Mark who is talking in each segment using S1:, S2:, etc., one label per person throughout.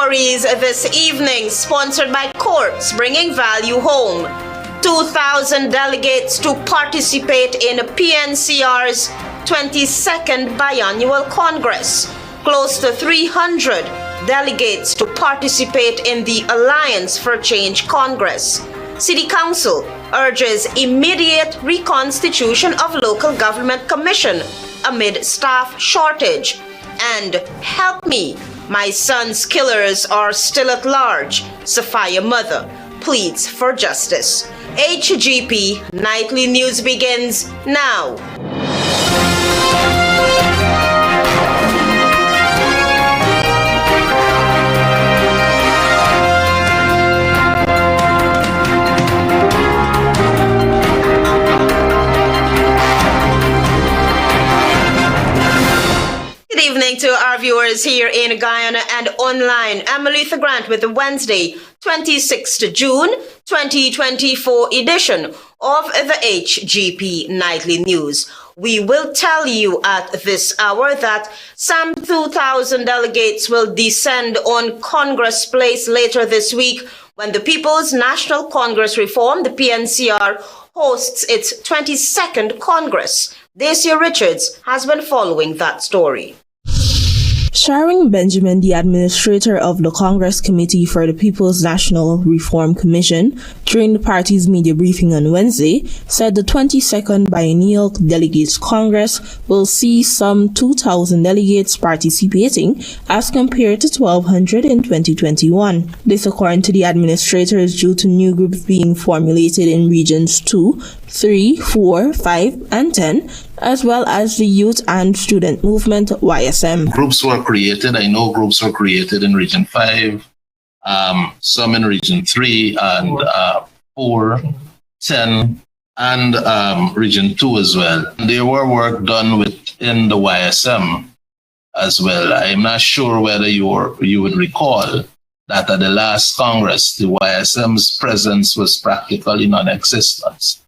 S1: stories this evening, sponsored by Courts Bringing Value Home. 2,000 delegates to participate in PNCR's 22nd Biannual Congress. Close to 300 delegates to participate in the Alliance for Change Congress. City Council urges immediate reconstitution of Local Government Commission amid staff shortage. And help me, my son's killers are still at large. Sophia mother pleads for justice. HGP Nightly News begins now. Good evening to our viewers here in Guyana and online. I'm Melissa Grant with the Wednesday, 26th June 2024 edition of the HGP Nightly News. We will tell you at this hour that some 2,000 delegates will descend on Congress Place later this week when the People's National Congress Reform, the PNCR, hosts its 22nd Congress. Dacia Richards has been following that story.
S2: Sharon Benjamin, the administrator of the Congress Committee for the People's National Reform Commission, during the party's media briefing on Wednesday, said the 22nd Biennial Delegates Congress will see some 2,000 delegates participating as compared to 1,200 in 2021. This, according to the administrator, is due to new groups being formulated in Regions 2, 3, 4, 5, and 10, as well as the Youth and Student Movement YSM.
S3: Groups were created. I know groups were created in Region 5, some in Region 3 and 4, 10, and Region 2 as well. There were work done within the YSM as well. I'm not sure whether you would recall that at the last Congress, the YSM's presence was practically non-existent.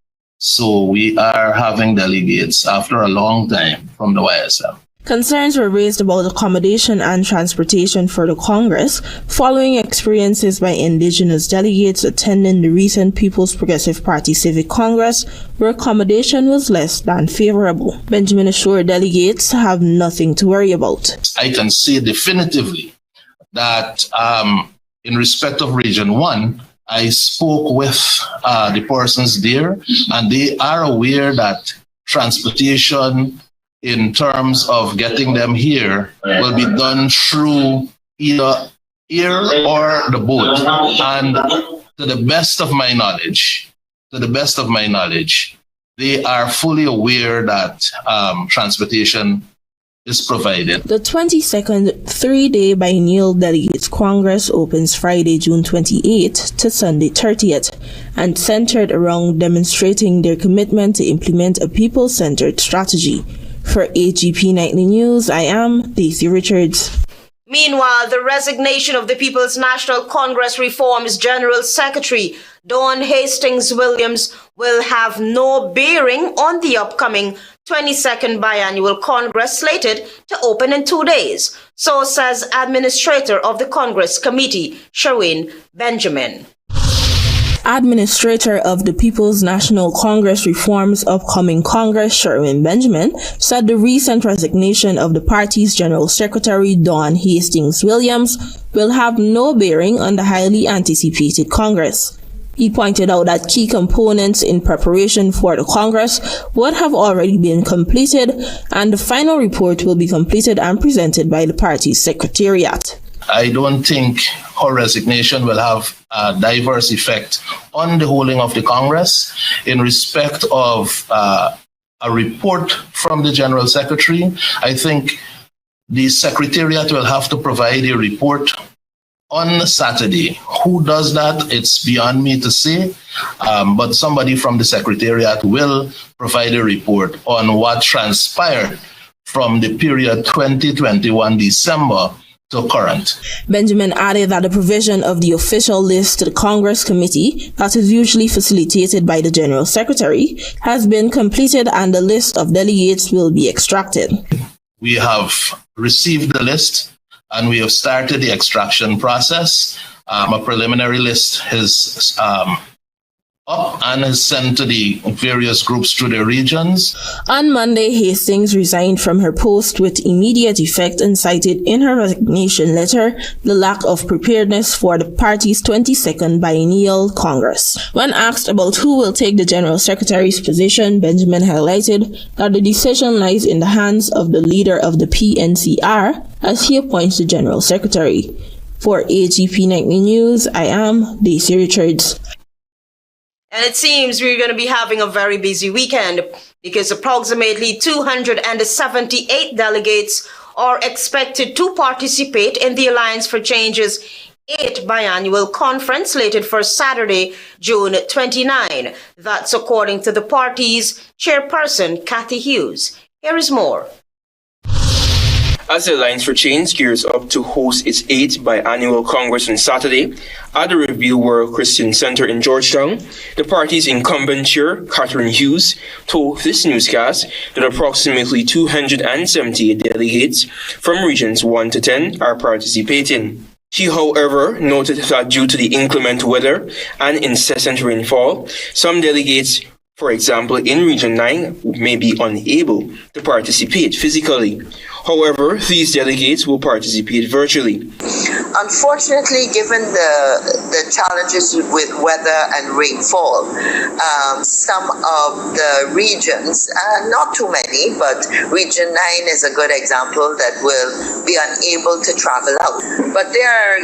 S3: So we are having delegates after a long time from the YSM.
S2: Concerns were raised about accommodation and transportation for the Congress following experiences by indigenous delegates attending the recent People's Progressive Party Civic Congress, where accommodation was less than favorable. Benjamin assured delegates have nothing to worry about.
S3: I can say definitively that in respect of Region 1, I spoke with the persons there, and they are aware that transportation in terms of getting them here will be done through either air or the boat. And to the best of my knowledge, they are fully aware that transportation is provided.
S2: The 22nd three-day Biennial Delegates Congress opens Friday, June 28th to Sunday 30th and centered around demonstrating their commitment to implement a people-centered strategy. For HGP Nightly News, I am Dacia Richards.
S1: Meanwhile, the resignation of the People's National Congress Reform's General Secretary, Dawn Hastings Williams, will have no bearing on the upcoming 22nd Biannual Congress slated to open in 2 days. So says Administrator of the Congress Committee, Sharon Benjamin.
S2: Administrator of the People's National Congress Reform's upcoming Congress, Sharon Benjamin, said the recent resignation of the party's General Secretary, Dawn Hastings Williams, will have no bearing on the highly anticipated Congress. He pointed out that key components in preparation for the Congress would have already been completed, and the final report will be completed and presented by the party's secretariat.
S3: I don't think her resignation will have a diverse effect on the holding of the Congress in respect of a report from the General Secretary. I think the Secretariat will have to provide a report on Saturday. Who does that? It's beyond me to say, but somebody from the Secretariat will provide a report on what transpired from the period 2021 December to current.
S2: Benjamin added that the provision of the official list to the Congress Committee, that is usually facilitated by the General Secretary, has been completed and the list of delegates will be extracted.
S3: We have received the list and we have started the extraction process. A preliminary list is up and is sent to the various groups through the regions.
S2: On Monday, Hastings resigned from her post with immediate effect and cited in her resignation letter the lack of preparedness for the party's 22nd Biennial Congress. When asked about who will take the General Secretary's position, Benjamin highlighted that the decision lies in the hands of the leader of the PNCR as he appoints the General Secretary. For HGP Nightly News, I am Daisy Richards.
S1: And it seems we're going to be having a very busy weekend because approximately 278 delegates are expected to participate in the Alliance for Change's 8th biannual conference slated for Saturday, June 29. That's according to the party's chairperson, Kathy Hughes. Here is more.
S4: As the Alliance for Change gears up to host its 8th biannual Congress on Saturday at the Reveal World Christian Center in Georgetown, the party's incumbent chair, Catherine Hughes, told this newscast that approximately 278 delegates from regions 1 to 10 are participating. She, however, noted that due to the inclement weather and incessant rainfall, some delegates, for example, in Region 9, may be unable to participate physically. However, these delegates will participate virtually.
S5: Unfortunately, given the challenges with weather and rainfall, some of the regions, not too many, but Region 9 is a good example that will be unable to travel out. But they are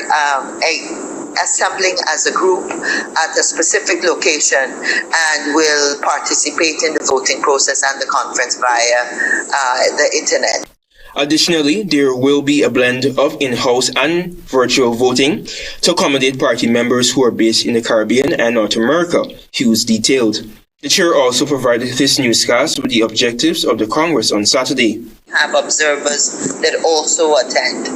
S5: assembling as a group at a specific location and will participate in the voting process and the conference via the internet.
S4: Additionally, there will be a blend of in-house and virtual voting to accommodate party members who are based in the Caribbean and North America, Hughes detailed. The chair also provided this newscast with the objectives of the Congress on Saturday.
S5: Have observers that also attend.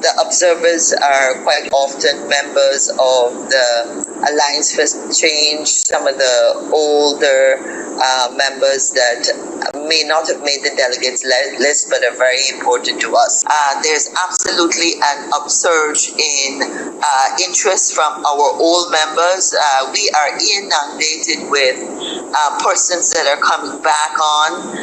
S5: The observers are quite often members of the Alliance for Change, some of the older members that may not have made the delegates list but are very important to us. There's absolutely an upsurge in interest from our old members. We are inundated with persons that are coming back on.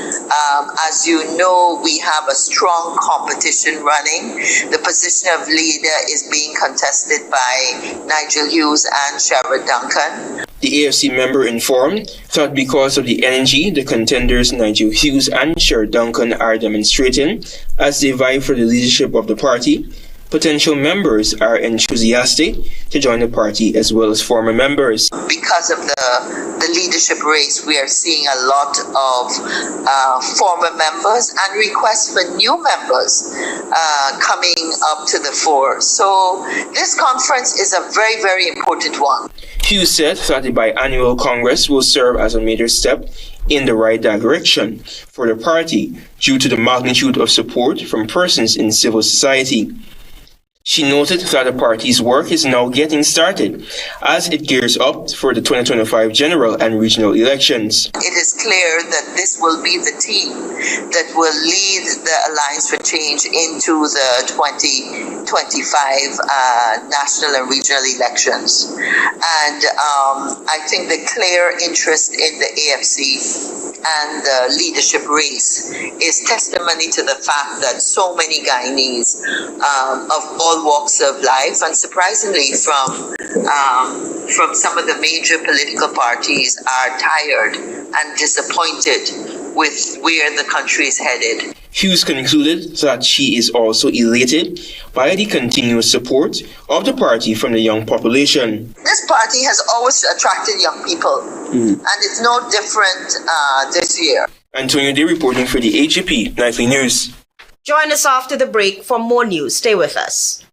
S5: As you know, we have a strong competition running. The position of leader is being contested by Nigel Hughes and Sherrod Duncan.
S4: The AFC member informed that because of the energy the contenders Nigel Hughes and Sherrod Duncan are demonstrating as they vie for the leadership of the party, potential members are enthusiastic to join the party as well as former members.
S5: Because of the leadership race, we are seeing a lot of former members and requests for new members coming up to the fore. So this conference is a very, very important one.
S4: Hughes said that the biannual Congress will serve as a major step in the right direction for the party due to the magnitude of support from persons in civil society. She noted that the party's work is now getting started as it gears up for the 2025 general and regional elections.
S5: It is clear that this will be the team that will lead the Alliance for Change into the 2025 national and regional elections. And I think the clear interest in the AFC and the leadership race is testimony to the fact that so many Guyanese of all walks of life, and surprisingly from some of the major political parties, are tired and disappointed with where the country is headed.
S4: Hughes concluded that she is also elated by the continuous support of the party from the young population.
S5: This party has always attracted young people, and it's no different this year.
S4: Antonio Day reporting for the HGP Nightly News.
S1: Join us after the break for more news. Stay with us.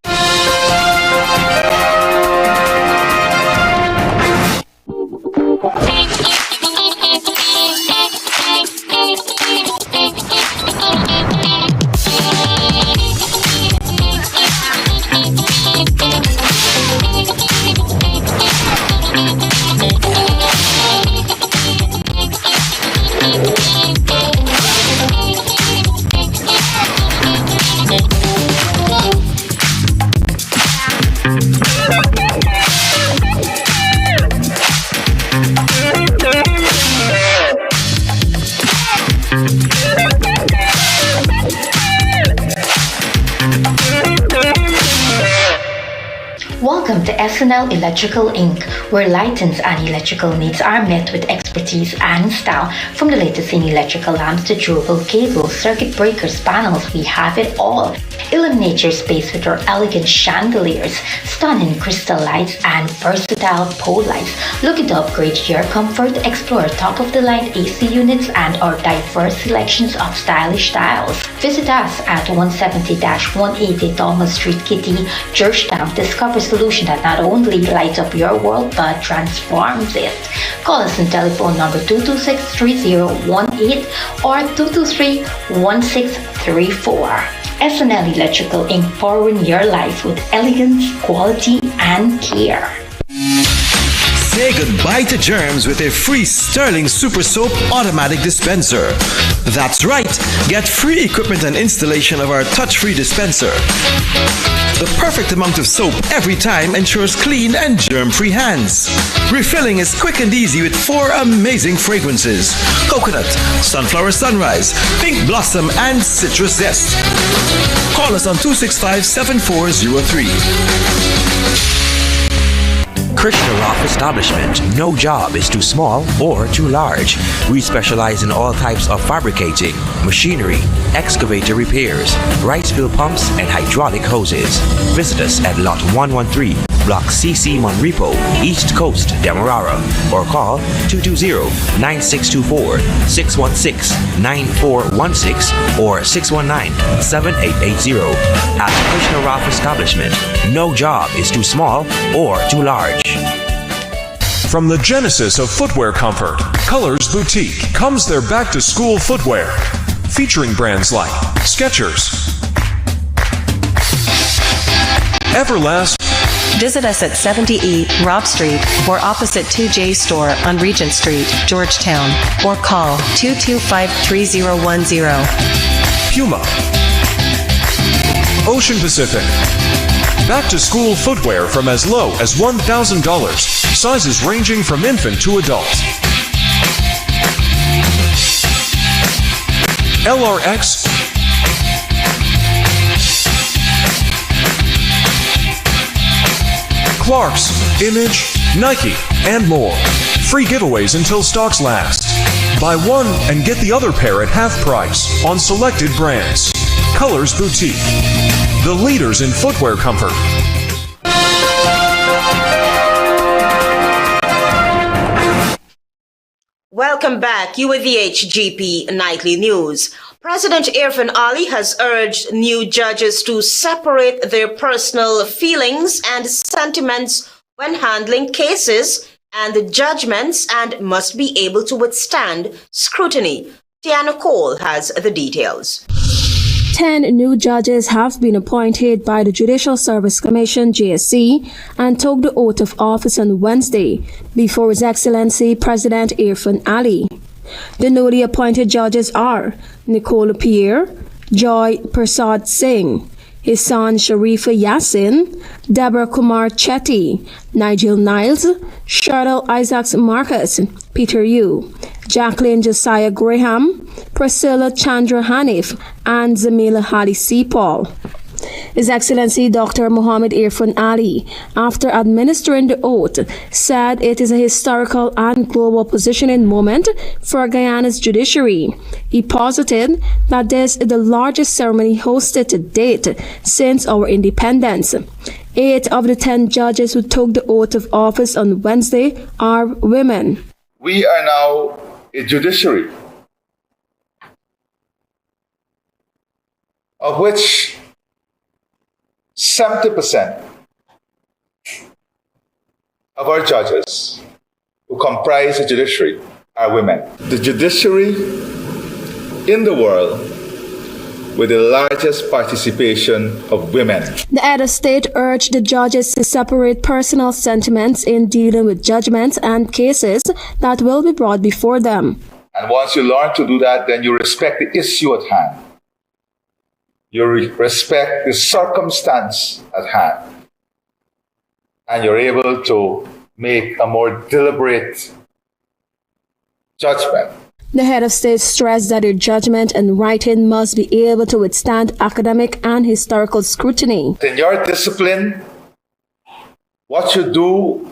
S6: Welcome to SNL Electrical Inc., where lighting and electrical needs are met with expertise and style. From the latest in electrical lamps to durable cables, circuit breakers, panels, we have it all. Illuminate your space with our elegant chandeliers, stunning crystal lights, and versatile pole lights. Looking to upgrade your comfort? Explore top-of-the-line AC units and our diverse selections of stylish styles. Visit us at 170-180 Thomas Street, Kitty, Georgetown. Discover a solution that not only lights up your world but transforms it. Call us on telephone number 226-3018 or 223-1634. SNL Electrical Inc. powering your life with elegance, quality, and care.
S7: Say goodbye to germs with a free Sterling Super Soap automatic dispenser. That's right, get free equipment and installation of our touch-free dispenser. The perfect amount of soap every time ensures clean and germ-free hands. Refilling is quick and easy with 4 amazing fragrances: coconut, sunflower sunrise, pink blossom, and citrus zest. Call us on 265-7403.
S8: Krishna Rock Establishment. No job is too small or too large. We specialize in all types of fabricating, machinery, excavator repairs, rice fill pumps, and hydraulic hoses. Visit us at Lot 113, Block CC Monrepo, East Coast, Demerara, or call 220-9624, 616-9416, or 619-7880. At Krishna Rock Establishment, no job is too small or too large.
S9: From the genesis of footwear comfort, Colors Boutique comes their back-to-school footwear, featuring brands like Skechers, Everlast.
S10: Visit us at 78 Robb Street or opposite 2J Store on Regent Street, Georgetown, or call 225-3010.
S9: Puma, Ocean Pacific. Back-to-school footwear from as low as $1,000. Sizes ranging from infant to adult. LRX, Clarks, Image, Nike, and more. Free giveaways until stocks last. Buy one and get the other pair at half price on selected brands. Colors Boutique, the leaders in footwear comfort.
S1: Welcome back. You with the HGP Nightly News. President Irfan Ali has urged new judges to separate their personal feelings and sentiments when handling cases and judgments and must be able to withstand scrutiny. Tiana Cole has the details.
S11: 10 new judges have been appointed by the Judicial Service Commission (JSC) and took the oath of office on Wednesday before His Excellency President Irfan Ali. The newly appointed judges are Nicole Pierre, Joy Prasad Singh, his son Sharifa Yassin, Deborah Kumar Chetty, Nigel Niles, Cheryl Isaacs Marcus, Peter Yu, Jacqueline Josiah Graham, Priscilla Chandra Hanif, and Zamila Hadi C. Paul. His Excellency Dr. Muhammad Irfan Ali, after administering the oath, said it is a historical and global positioning moment for Guyana's judiciary. He posited that this is the largest ceremony hosted to date since our independence. 8 of the 10 judges who took the oath of office on Wednesday are women.
S12: We are now a judiciary of which 70% of our judges who comprise the judiciary are women. The judiciary in the world with the largest participation of women.
S11: The head of state urged the judges to separate personal sentiments in dealing with judgments and cases that will be brought before them.
S12: And once you learn to do that, then you respect the issue at hand. You respect the circumstance at hand. And you're able to make a more deliberate judgment.
S11: The head of state stressed that their judgment and writing must be able to withstand academic and historical scrutiny.
S12: In your discipline, what you do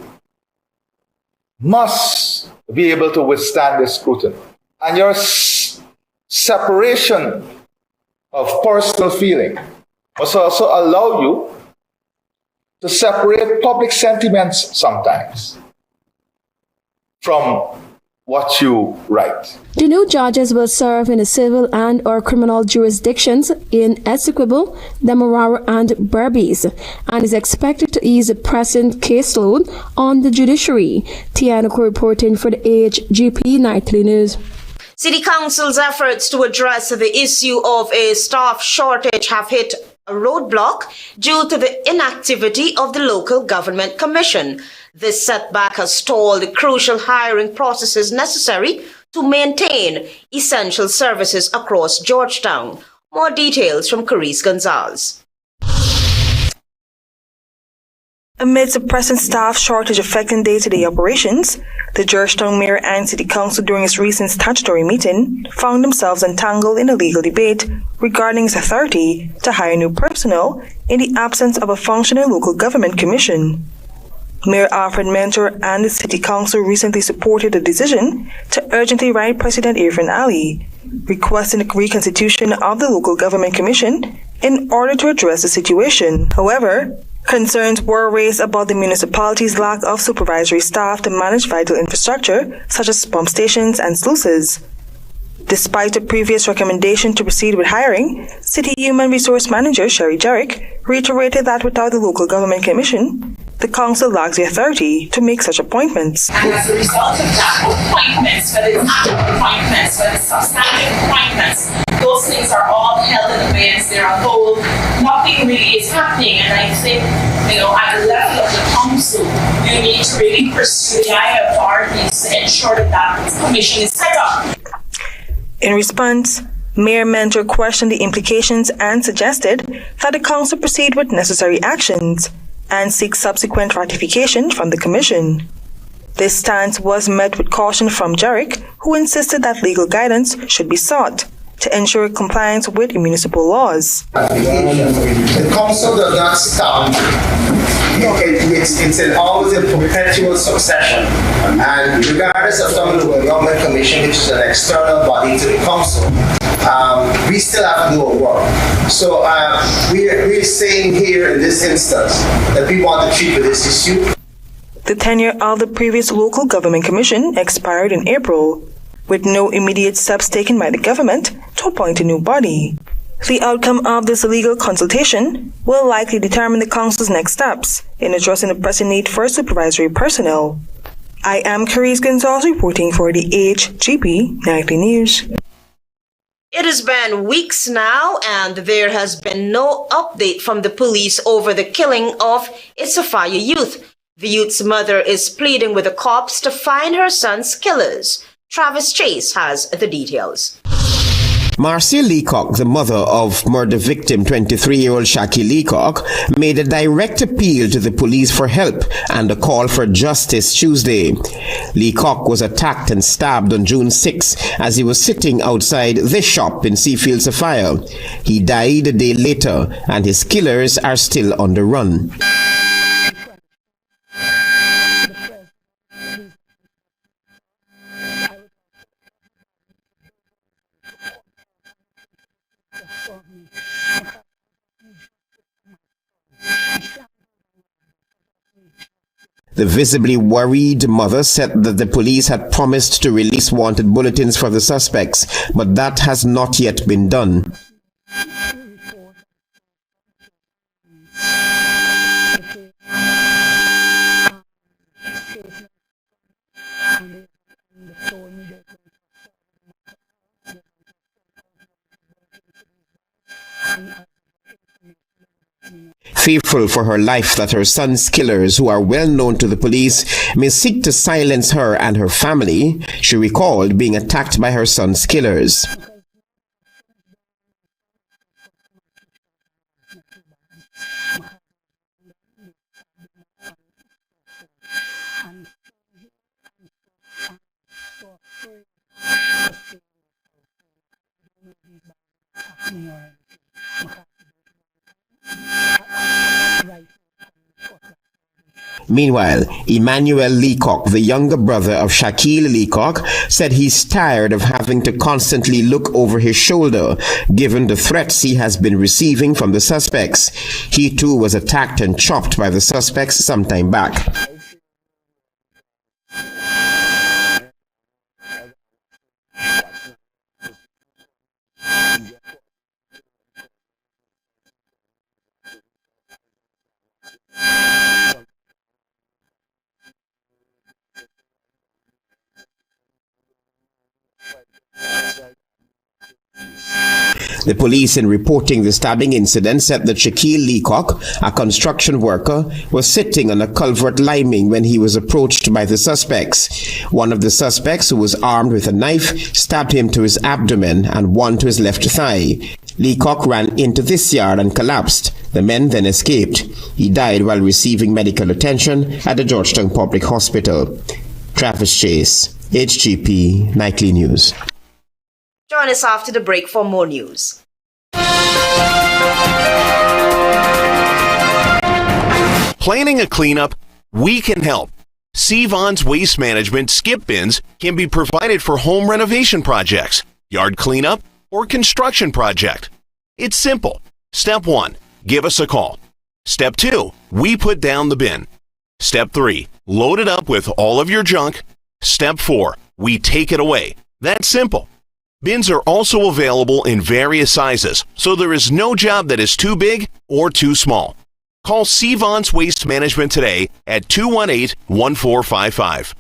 S12: must be able to withstand this scrutiny. And your separation of personal feeling must also allow you to separate public sentiments sometimes from what you write.
S11: The new judges will serve in the civil and or criminal jurisdictions in Essequibo, Demerara, and Berbice, and is expected to ease the present caseload on the judiciary. Tianoko reporting for the HGP Nightly News.
S1: City Council's efforts to address the issue of a staff shortage have hit a roadblock due to the inactivity of the local government commission. This setback has stalled the crucial hiring processes necessary to maintain essential services across Georgetown. More details from Carice Gonzalez.
S13: Amidst the present staff shortage affecting day-to-day operations, the Georgetown Mayor and City Council during its recent statutory meeting found themselves entangled in a legal debate regarding its authority to hire new personnel in the absence of a functioning local government commission. Mayor Alfred Mentor and the City Council recently supported a decision to urgently write President Irfan Ali, requesting the reconstitution of the local government commission in order to address the situation. However, concerns were raised about the municipality's lack of supervisory staff to manage vital infrastructure such as pump stations and sluices. Despite a previous recommendation to proceed with hiring, City Human Resource Manager Sherry Jarrick reiterated that without the local government commission, the council lacks the authority to make such appointments.
S14: And as a result of that, appointments, whether it's active appointments, whether it's substantive appointments, those things are all held in abeyance. They're on hold. Nothing really is happening. And I think, at the level of the council, you need to really pursue the higher authorities to ensure that that commission is set up.
S13: In response, Mayor Mentor questioned the implications and suggested that the council proceed with necessary actions and seek subsequent ratification from the commission. This stance was met with caution from Jarrick, who insisted that legal guidance should be sought to ensure compliance with municipal laws.
S15: The council does not stop. It's always a perpetual succession. And regardless of some local government commission, which is an external body to the council, we still have to do our work. So we're saying here in this instance that we want to treat with this issue.
S13: The tenure of the previous local government commission expired in April, with no immediate steps taken by the government to appoint a new body. The outcome of this legal consultation will likely determine the council's next steps in addressing the pressing need for supervisory personnel. I am Carice Gonzalez reporting for the HGP Nightly News.
S1: It has been weeks now, and there has been no update from the police over the killing of a Sophia youth. The youth's mother is pleading with the cops to find her son's killers. Travis Chase has the details.
S16: Marcia Leacock, the mother of murder victim 23-year-old Shaki Leacock, made a direct appeal to the police for help and a call for justice Tuesday. Leacock was attacked and stabbed on June 6 as he was sitting outside this shop in Seafield Sophia. He died a day later, and his killers are still on the run. The visibly worried mother said that the police had promised to release wanted bulletins for the suspects, but that has not yet been done. Fearful for her life that her son's killers, who are well known to the police, may seek to silence her and her family, she recalled being attacked by her son's killers. Meanwhile, Emmanuel Leacock, the younger brother of Shaquille Leacock, said he's tired of having to constantly look over his shoulder, given the threats he has been receiving from the suspects. He too was attacked and chopped by the suspects some time back. The police, in reporting the stabbing incident, said that Shaquille Leacock, a construction worker, was sitting on a culvert liming when he was approached by the suspects. One of the suspects, who was armed with a knife, stabbed him to his abdomen and one to his left thigh. Leacock ran into this yard and collapsed. The men then escaped. He died while receiving medical attention at the Georgetown Public Hospital. Travis Chase, HGP Nightly News.
S1: Join us after the break for more news.
S17: Planning a cleanup? We can help. Sevon's Waste Management skip bins can be provided for home renovation projects, yard cleanup, or construction project. It's simple. Step 1, give us a call. Step 2, we put down the bin. Step 3, load it up with all of your junk. Step 4, we take it away. That's simple. Bins are also available in various sizes, so there is no job that is too big or too small. Call Sevon's Waste Management today at 218-1455.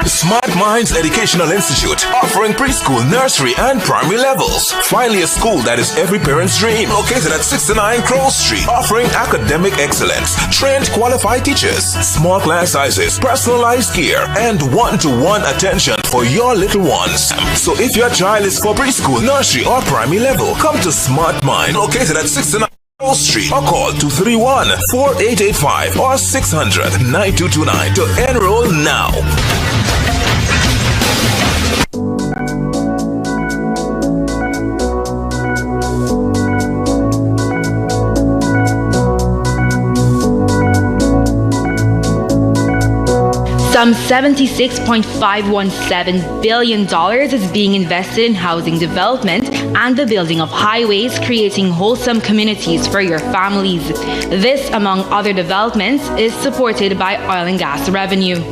S18: Smart Minds Educational Institute, offering preschool, nursery, and primary levels. Finally, a school that is every parent's dream. Located at 69 Crow Street, offering academic excellence, trained qualified teachers, small class sizes, personalized care, and one-to-one attention for your little ones. So if your child is for preschool, nursery, or primary level, come to Smart Mind, located at 69 Crow Street, or call 231-4885 or 600-9229 to enroll now.
S19: Some $76.517 billion is being invested in housing development and the building of highways, creating wholesome communities for your families. This, among other developments, is supported by oil and gas revenue.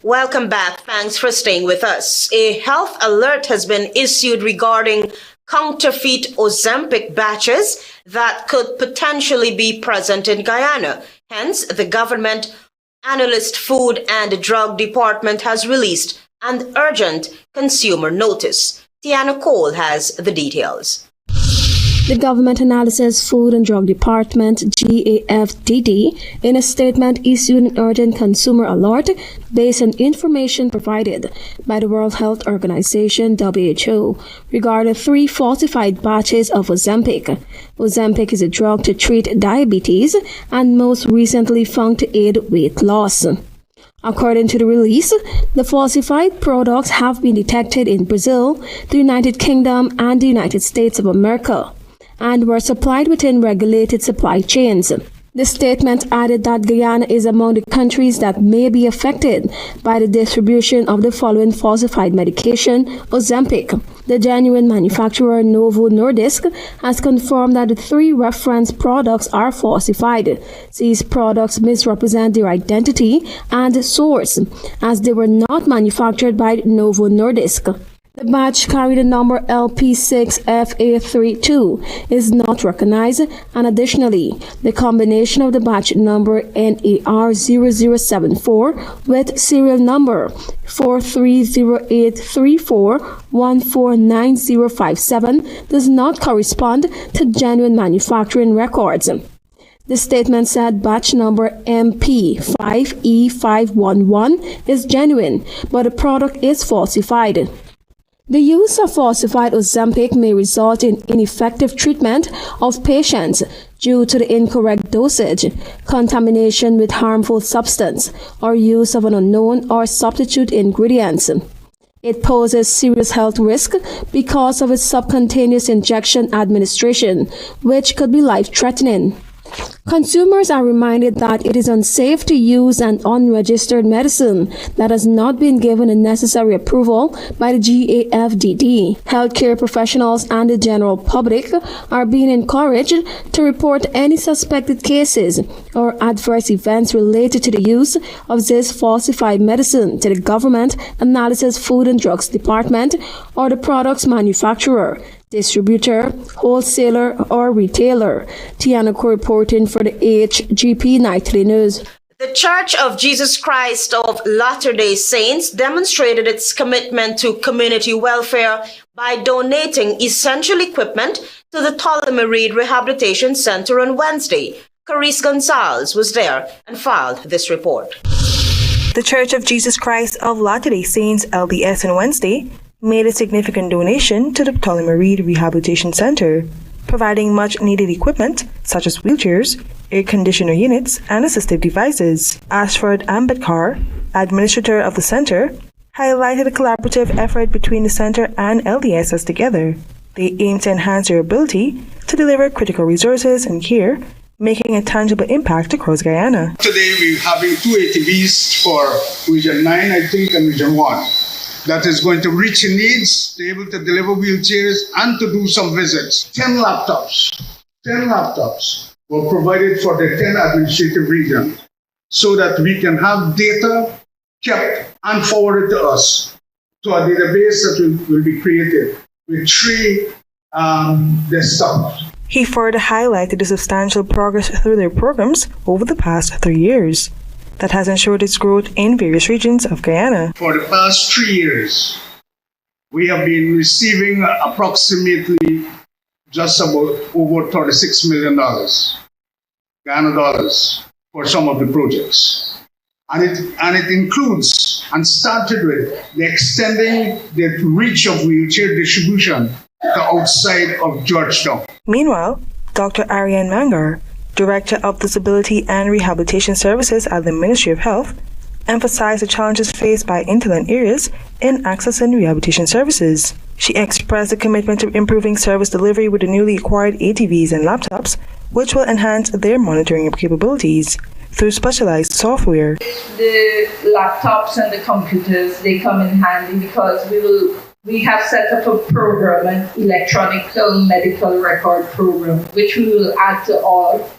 S1: Welcome back. Thanks for staying with us. A health alert has been issued regarding counterfeit Ozempic batches that could potentially be present in Guyana. Hence, the government analyst food and drug department has released an urgent consumer notice. Tiana Cole has the details.
S11: The Government Analysis Food and Drug Department, GAFDD, in a statement issued an urgent consumer alert based on information provided by the World Health Organization, WHO, regarding 3 falsified batches of Ozempic. Ozempic is a drug to treat diabetes and most recently found to aid weight loss. According to the release, the falsified products have been detected in Brazil, the United Kingdom, and the United States of America, and were supplied within regulated supply chains. The statement added that Guyana is among the countries that may be affected by the distribution of the following falsified medication, Ozempic. The genuine manufacturer Novo Nordisk has confirmed that the 3 reference products are falsified. These products misrepresent their identity and source, as they were not manufactured by Novo Nordisk. The badge carrying the number LP6FA32 is not recognized, and additionally, the combination of the badge number NAR0074 with serial number 430834149057 does not correspond to genuine manufacturing records. The statement said batch number MP5E511 is genuine, but the product is falsified. The use of falsified Ozempic may result in ineffective treatment of patients due to the incorrect dosage, contamination with harmful substance, or use of an unknown or substitute ingredients. It poses serious health risk because of its subcutaneous injection administration, which could be life-threatening. Consumers are reminded that it is unsafe to use an unregistered medicine that has not been given a necessary approval by the GAFDD. Healthcare professionals and the general public are being encouraged to report any suspected cases or adverse events related to the use of this falsified medicine to the Government Analysis Food and Drugs Department or the product's manufacturer, distributor, wholesaler, or retailer. Tianako reporting for the HGP Nightly News.
S1: The Church of Jesus Christ of Latter-day Saints demonstrated its commitment to community welfare by donating essential equipment to the Ptolemy Reed Rehabilitation Center on Wednesday. Carice Gonzalez was there and filed this report.
S13: The Church of Jesus Christ of Latter-day Saints, LDS, on Wednesday made a significant donation to the Ptolemy Reed Rehabilitation Center, providing much-needed equipment such as wheelchairs, air conditioner units, and assistive devices. Ashford Ambedkar, administrator of the center, highlighted a collaborative effort between the center and LDSs together. They aim to enhance their ability to deliver critical resources and care, making a tangible impact across Guyana.
S20: Today we're having 2 ATVs for Region 9, I think, and Region 1. That is going to reach the needs, to be able to deliver wheelchairs, and to do some visits. 10 laptops were provided for the 10 administrative regions so that we can have data kept and forwarded to us to a database that will be created with 3 desktops.
S13: He further highlighted the substantial progress through their programs over the past 3 years that has ensured its growth in various regions of Guyana.
S20: For the past 3 years, we have been receiving approximately just about over $36 million, Guyana dollars, for some of the projects. And it includes and started with the extending the reach of wheelchair distribution to outside of Georgetown.
S13: Meanwhile, Dr. Ariane Mangar, Director of Disability and Rehabilitation Services at the Ministry of Health, emphasized the challenges faced by interland areas in accessing rehabilitation services. She expressed a commitment to improving service delivery with the newly acquired ATVs and laptops, which will enhance their monitoring capabilities through specialized software.
S21: The laptops and the computers, they come in handy because we have set up a program, an electronic medical record program, which we will add to all,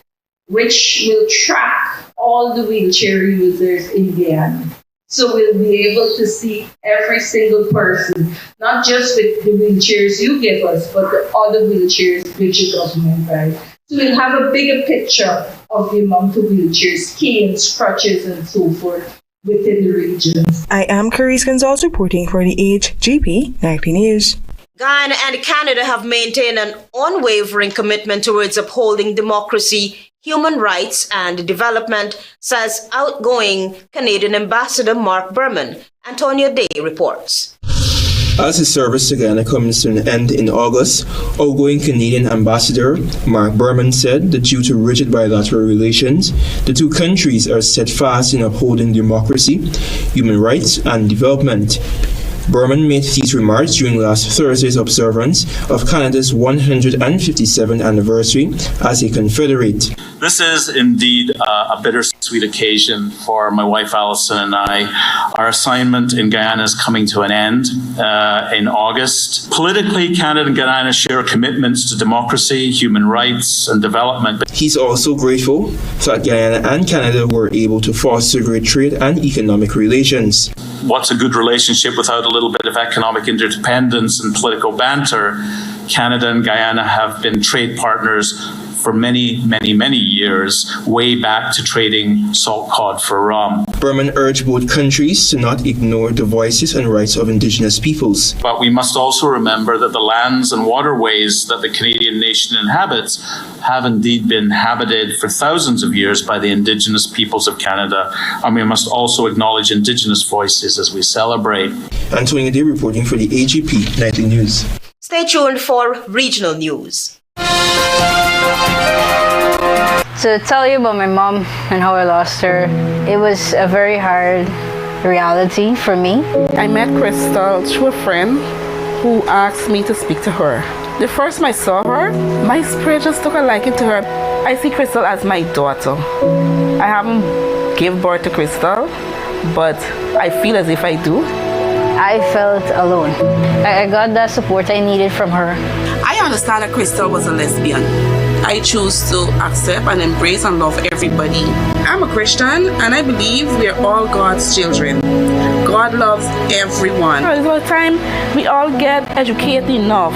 S21: which will track all the wheelchair users in Guyana. So we'll be able to see every single person, not just with the wheelchairs you give us, but the other wheelchairs which the government buys. So we'll have a bigger picture of the amount of wheelchairs, canes, crutches, and so forth within the regions.
S13: I am Carice Gonzalez reporting for the HGP Nightly News.
S1: Guyana and Canada have maintained an unwavering commitment towards upholding democracy, human rights, and development, says outgoing Canadian Ambassador Mark Berman. Antonio Day reports.
S22: As his service to Guyana comes to an end in August, outgoing Canadian Ambassador Mark Berman said that due to rigid bilateral relations, the two countries are steadfast in upholding democracy, human rights, and development. Berman made these remarks during last Thursday's observance of Canada's 157th anniversary as a confederate.
S2: This is indeed a bittersweet occasion for my wife Alison and I. Our assignment in Guyana is coming to an end in August. Politically, Canada and Guyana share commitments to democracy, human rights, and development.
S22: He's also grateful that Guyana and Canada were able to foster great trade and economic relations.
S2: What's a good relationship without a little bit of economic interdependence and political banter? Canada and Guyana have been trade partners for many, many, many years, way back to trading salt cod for rum.
S22: Berman urged both countries to not ignore the voices and rights of Indigenous peoples.
S2: But we must also remember that the lands and waterways that the Canadian nation inhabits have indeed been inhabited for thousands of years by the Indigenous peoples of Canada, and we must also acknowledge Indigenous voices as we celebrate.
S22: Antonio Day reporting for the HGP Nightly News.
S1: Stay tuned for regional news.
S3: To tell you about my mom and how I lost her, it was a very hard reality for me.
S23: I met Crystal through a friend who asked me to speak to her. The first time I saw her, my spirit just took a liking to her. I see Crystal as my daughter. I haven't given birth to Crystal, but I feel as if I do.
S3: I felt alone. I got the support I needed from her.
S24: I understand that Crystal was a lesbian. I choose to accept and embrace and love everybody. I'm a Christian and I believe we are all God's children. God loves everyone.
S23: It's about time we all get educated enough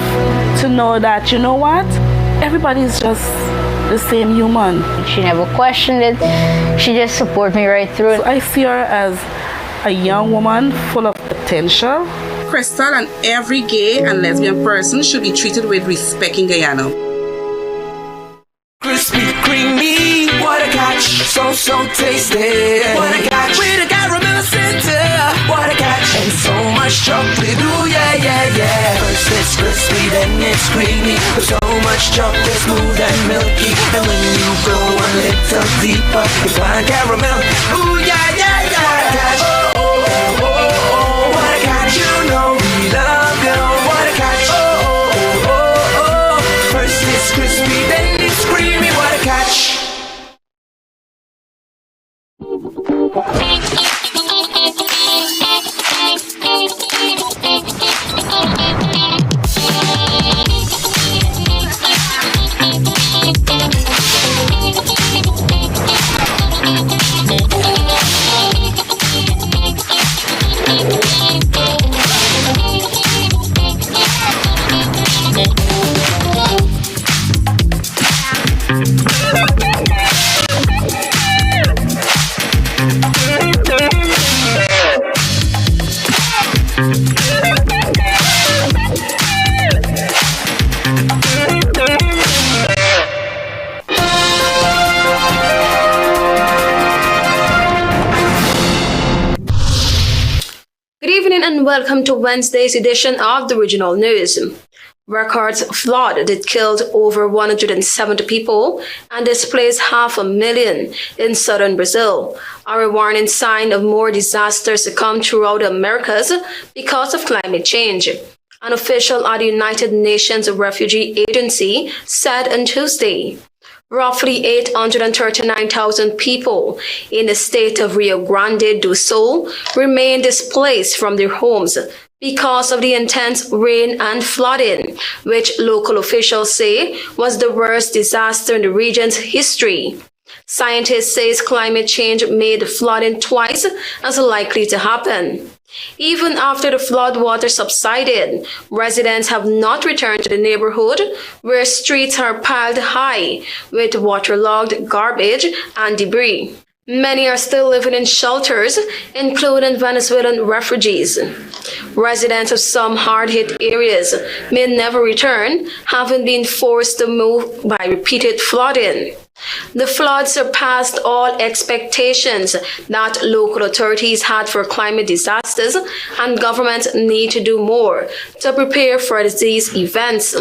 S23: to know that, you know what? Everybody is just the same human.
S3: She never questioned it. She just supported me right through it.
S23: So I see her as a young woman full of potential.
S24: Crystal and every gay and lesbian person should be treated with respect in Guyana.
S25: Crispy, creamy, what a catch, so tasty. What a catch, with a caramel center. What a catch, and so much chocolate, ooh yeah. First it's crispy, then it's creamy. With so much chocolate, smooth and milky. And when you go a little deeper, you find caramel, ooh yeah. What a catch, oh, what a catch, you know we love you. What a catch, oh. First it's crispy, then it's creamy. What a catch.
S11: And welcome to Wednesday's edition of the Regional News. Records flood that killed over 170 people and displaced 500,000 in southern Brazil are a warning sign of more disasters to come throughout the Americas because of climate change. An official at the United Nations Refugee Agency said on Tuesday. Roughly 839,000 people in the state of Rio Grande do Sul remain displaced from their homes because of the intense rain and flooding, which local officials say was the worst disaster in the region's history. Scientists say climate change made flooding twice as likely to happen. Even after the floodwater subsided, residents have not returned to the neighborhood where streets are piled high with waterlogged garbage and debris. Many are still living in shelters, including Venezuelan refugees. Residents of some hard-hit areas may never return, having been forced to move by repeated flooding. The flood surpassed all expectations that local authorities had for climate disasters, and governments need to do more to prepare for these events.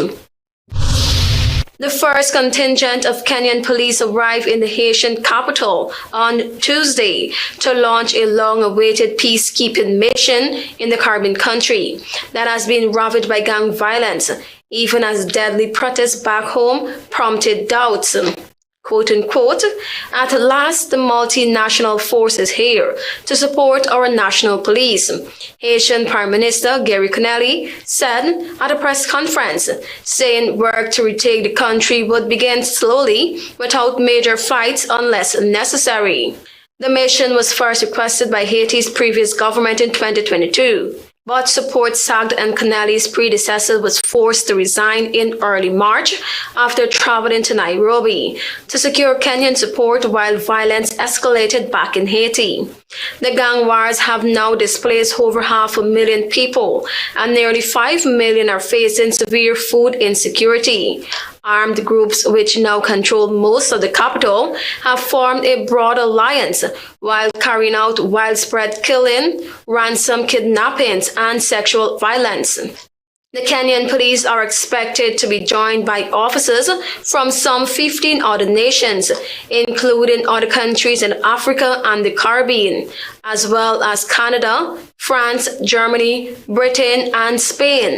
S11: The first contingent of Kenyan police arrived in the Haitian capital on Tuesday to launch a long-awaited peacekeeping mission in the Caribbean country that has been ravaged by gang violence, even as deadly protests back home prompted doubts. quote-unquote, "At last the multinational force is here to support our national police," Haitian Prime Minister Gary Connelly said at a press conference, saying work to retake the country would begin slowly without major fights unless necessary. The mission was first requested by Haiti's previous government in 2022. But support sagged and Connelly's predecessor was forced to resign in early March after traveling to Nairobi to secure Kenyan support while violence escalated back in Haiti. The gang wars have now displaced over 500,000 people, and nearly 5 million are facing severe food insecurity. Armed groups, which now control most of the capital, have formed a broad alliance while carrying out widespread killing, ransom kidnappings, and sexual violence. The Kenyan police are expected to be joined by officers from some 15 other nations, including other countries in Africa and the Caribbean, as well as Canada, France, Germany, Britain, and Spain.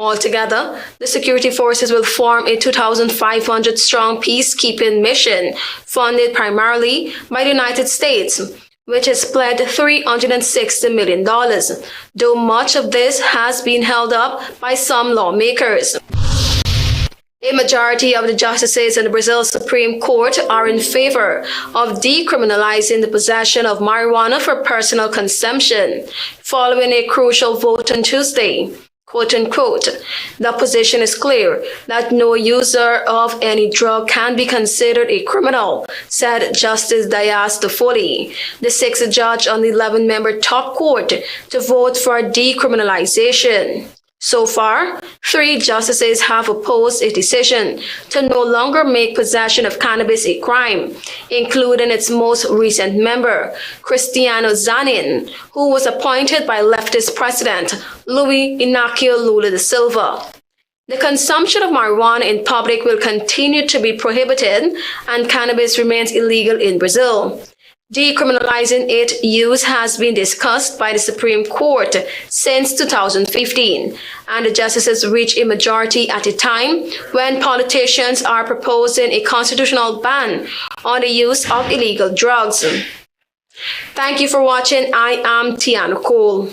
S11: Altogether, the security forces will form a 2,500-strong peacekeeping mission funded primarily by the United States, which has pledged $360 million, though much of this has been held up by some lawmakers. A majority of the justices in the Brazil Supreme Court are in favor of decriminalizing the possession of marijuana for personal consumption, following a crucial vote on Tuesday. Quote-unquote, "The position is clear that no user of any drug can be considered a criminal," said Justice Dias Toffoli, the sixth judge on the 11-member top court to vote for decriminalization. So far, 3 justices have opposed a decision to no longer make possession of cannabis a crime, including its most recent member, Cristiano Zanin, who was appointed by leftist President Luiz Inácio Lula da Silva. The consumption of marijuana in public will continue to be prohibited, and cannabis remains illegal in Brazil. Decriminalizing its use has been discussed by the Supreme Court since 2015, and the justices reach a majority at a time when politicians are proposing a constitutional ban on the use of illegal drugs. Thank you for watching. I am Tiana Cole.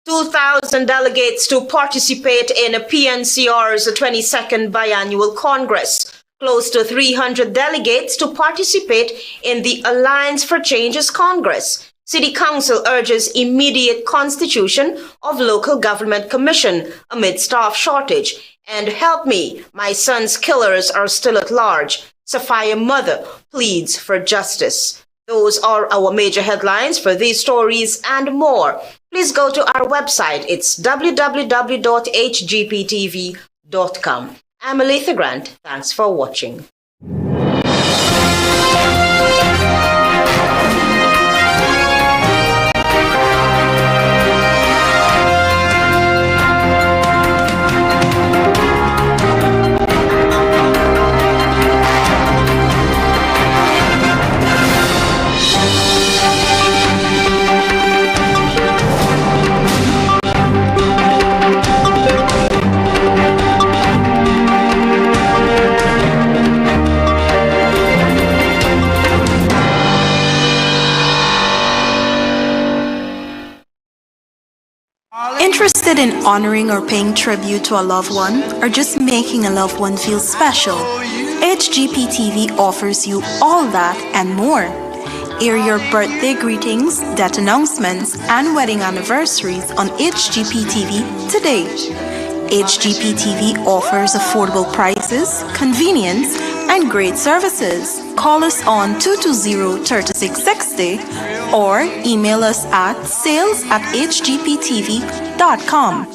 S1: 2,000 delegates to participate in PNCR's 22nd Biannual Congress. Close to 300 delegates to participate in the Alliance for Change's Congress. City Council urges immediate constitution of Local Government Commission amid staff shortage. And help me, my son's killers are still at large. Sophia mother pleads for justice. Those are our major headlines for these stories and more. Please go to our website. It's www.hgptv.com. I'm Aletha Grant. Thanks for watching.
S4: Interested in honoring or paying tribute to a loved one, or just making a loved one feel special? HGP TV offers you all that and more. Air your birthday greetings, death announcements, and wedding anniversaries on HGP TV today. HGP TV offers affordable prices, convenience, and great services. Call us on 220-3660 or email us at sales@hgptv.com.